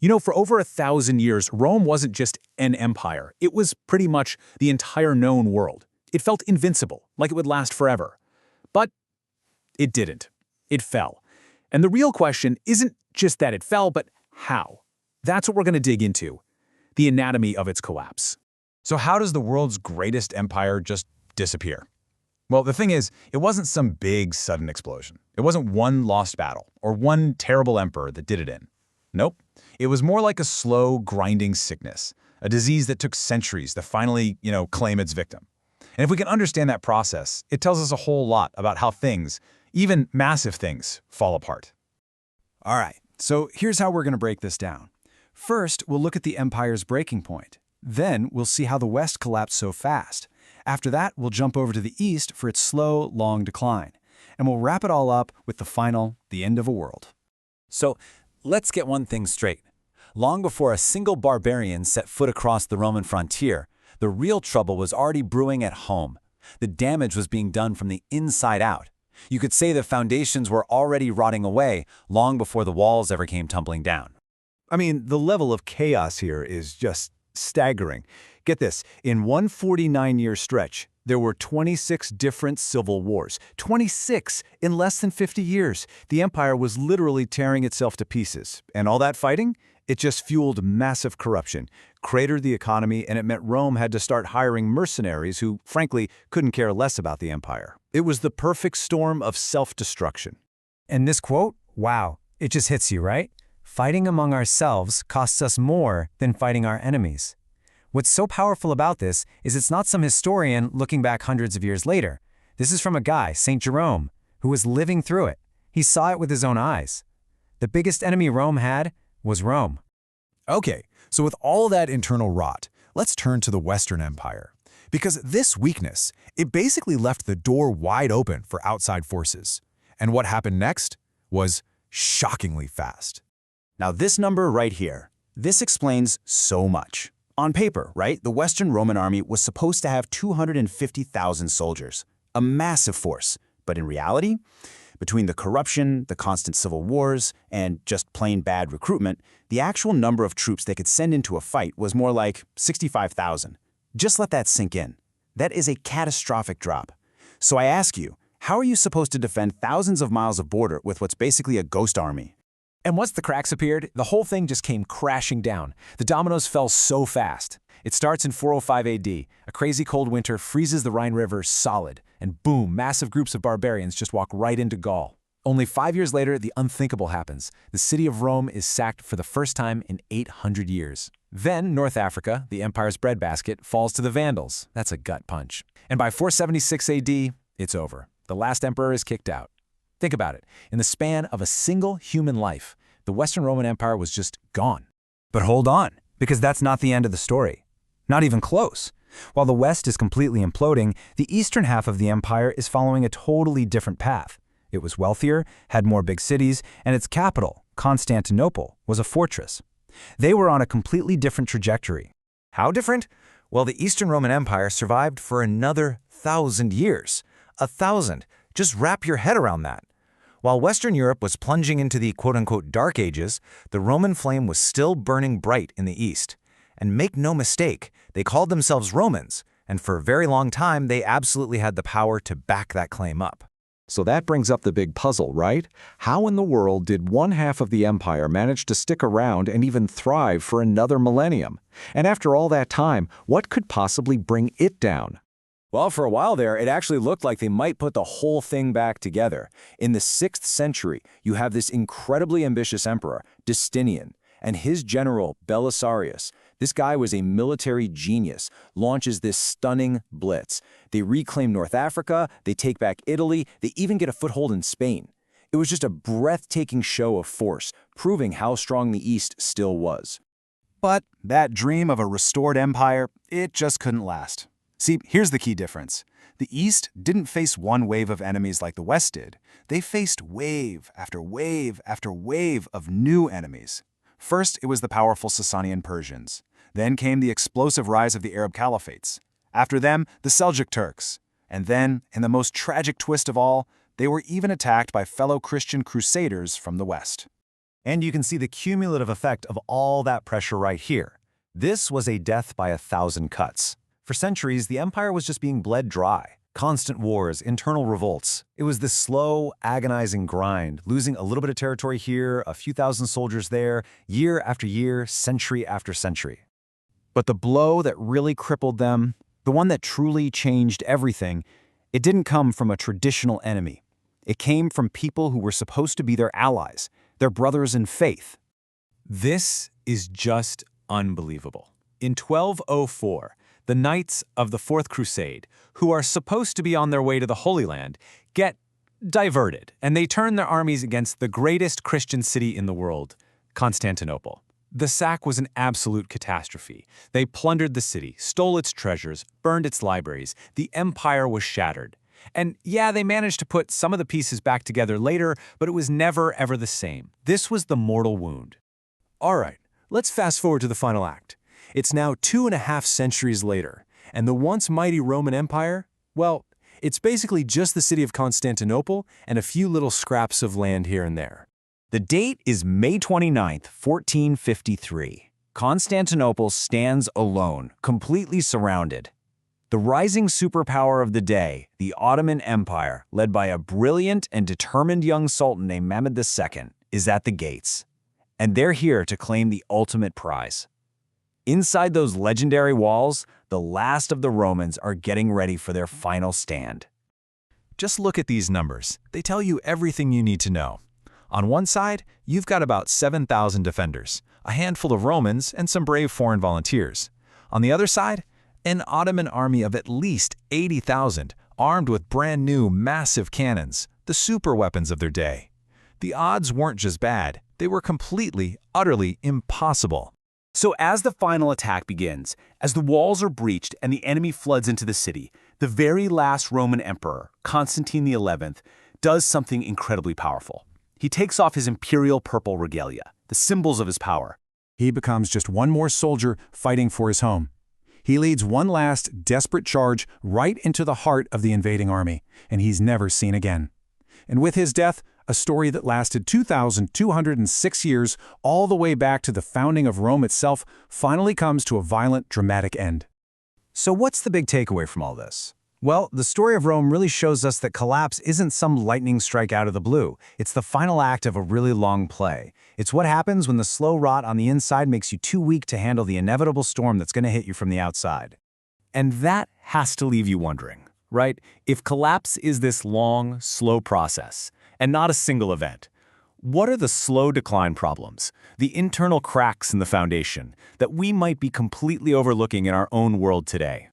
For over 1,000 years, Rome wasn't just an empire. It was pretty much the entire known world. It felt invincible, like it would last forever. But it didn't. It fell. And the real question isn't just that it fell, but how. That's what we're going to dig into. The anatomy of its collapse. So how does the world's greatest empire just disappear? Well, the thing is, it wasn't some big, sudden explosion. It wasn't one lost battle or one terrible emperor that did it in. Nope. It was more like a slow, grinding sickness, a disease that took centuries to finally, claim its victim. And if we can understand that process, it tells us a whole lot about how things, even massive things, fall apart. All right, so here's how we're going to break this down. First, we'll look at the empire's breaking point. Then, we'll see how the West collapsed so fast. After that, we'll jump over to the East for its slow, long decline. And we'll wrap it all up with the end of a world. So, let's get one thing straight. Long before a single barbarian set foot across the Roman frontier, the real trouble was already brewing at home. The damage was being done from the inside out. You could say the foundations were already rotting away long before the walls ever came tumbling down. I mean, the level of chaos here is just staggering. Get this, in one 49-year stretch, there were 26 different civil wars. 26 in less than 50 years. The empire was literally tearing itself to pieces. And all that fighting? It just fueled massive corruption, cratered the economy, and it meant Rome had to start hiring mercenaries who, frankly, couldn't care less about the empire. It was the perfect storm of self-destruction. And this quote, wow, it just hits you, right? Fighting among ourselves costs us more than fighting our enemies. What's so powerful about this is it's not some historian looking back hundreds of years later. This is from a guy, St. Jerome, who was living through it. He saw it with his own eyes. The biggest enemy Rome had was Rome. Okay, so with all that internal rot, let's turn to the Western Empire. Because this weakness, it basically left the door wide open for outside forces. And what happened next was shockingly fast. Now this number right here, this explains so much. On paper, right, the Western Roman army was supposed to have 250,000 soldiers, a massive force. But in reality, between the corruption, the constant civil wars, and just plain bad recruitment, the actual number of troops they could send into a fight was more like 65,000. Just let that sink in. That is a catastrophic drop. So I ask you, how are you supposed to defend thousands of miles of border with what's basically a ghost army? And once the cracks appeared, the whole thing just came crashing down. The dominoes fell so fast. It starts in 405 AD. A crazy cold winter freezes the Rhine River solid, and boom, massive groups of barbarians just walk right into Gaul. Only 5 years later, the unthinkable happens. The city of Rome is sacked for the first time in 800 years. Then, North Africa, the empire's breadbasket, falls to the Vandals. That's a gut punch. And by 476 AD, it's over. The last emperor is kicked out. Think about it. In the span of a single human life, the Western Roman Empire was just gone. But hold on, because that's not the end of the story. Not even close. While the West is completely imploding, the eastern half of the empire is following a totally different path. It was wealthier, had more big cities, and its capital, Constantinople, was a fortress. They were on a completely different trajectory. How different? Well, the Eastern Roman Empire survived for another 1,000 years. 1,000. Just wrap your head around that. While Western Europe was plunging into the quote-unquote Dark Ages, the Roman flame was still burning bright in the East. And make no mistake, they called themselves Romans, and for a very long time they absolutely had the power to back that claim up. So that brings up the big puzzle, right? How in the world did one half of the empire manage to stick around and even thrive for another millennium? And after all that time, what could possibly bring it down? Well, for a while there, it actually looked like they might put the whole thing back together. In the 6th century, you have this incredibly ambitious emperor, Justinian, and his general, Belisarius. This guy was a military genius, launches this stunning blitz. They reclaim North Africa, they take back Italy, they even get a foothold in Spain. It was just a breathtaking show of force, proving how strong the East still was. But that dream of a restored empire, it just couldn't last. See, here's the key difference. The East didn't face one wave of enemies like the West did. They faced wave after wave after wave of new enemies. First, it was the powerful Sasanian Persians. Then came the explosive rise of the Arab caliphates. After them, the Seljuk Turks. And then, in the most tragic twist of all, they were even attacked by fellow Christian crusaders from the West. And you can see the cumulative effect of all that pressure right here. This was a death by 1,000 cuts. For centuries, the empire was just being bled dry. Constant wars, internal revolts. It was this slow, agonizing grind, losing a little bit of territory here, a few thousand soldiers there, year after year, century after century. But the blow that really crippled them, the one that truly changed everything, it didn't come from a traditional enemy. It came from people who were supposed to be their allies, their brothers in faith. This is just unbelievable. In 1204, the Knights of the Fourth Crusade, who are supposed to be on their way to the Holy Land, get diverted, and they turn their armies against the greatest Christian city in the world, Constantinople. The sack was an absolute catastrophe. They plundered the city, stole its treasures, burned its libraries. The empire was shattered. And yeah, they managed to put some of the pieces back together later, but it was never, ever the same. This was the mortal wound. All right, let's fast forward to the final act. It's now 2.5 centuries later, and the once mighty Roman Empire, well, it's basically just the city of Constantinople and a few little scraps of land here and there. The date is May 29th, 1453. Constantinople stands alone, completely surrounded. The rising superpower of the day, the Ottoman Empire, led by a brilliant and determined young sultan named Mehmed II, is at the gates. And they're here to claim the ultimate prize. Inside those legendary walls, the last of the Romans are getting ready for their final stand. Just look at these numbers. They tell you everything you need to know. On one side, you've got about 7,000 defenders, a handful of Romans, and some brave foreign volunteers. On the other side, an Ottoman army of at least 80,000, armed with brand new, massive cannons, the super weapons of their day. The odds weren't just bad, they were completely, utterly impossible. So as the final attack begins, as the walls are breached and the enemy floods into the city, the very last Roman emperor, Constantine XI, does something incredibly powerful. He takes off his imperial purple regalia, the symbols of his power. He becomes just one more soldier fighting for his home. He leads one last, desperate charge right into the heart of the invading army, and he's never seen again. And with his death, a story that lasted 2,206 years, all the way back to the founding of Rome itself, finally comes to a violent, dramatic end. So what's the big takeaway from all this? Well, the story of Rome really shows us that collapse isn't some lightning strike out of the blue. It's the final act of a really long play. It's what happens when the slow rot on the inside makes you too weak to handle the inevitable storm that's going to hit you from the outside. And that has to leave you wondering, right? If collapse is this long, slow process, and not a single event, what are the slow decline problems, the internal cracks in the foundation, that we might be completely overlooking in our own world today?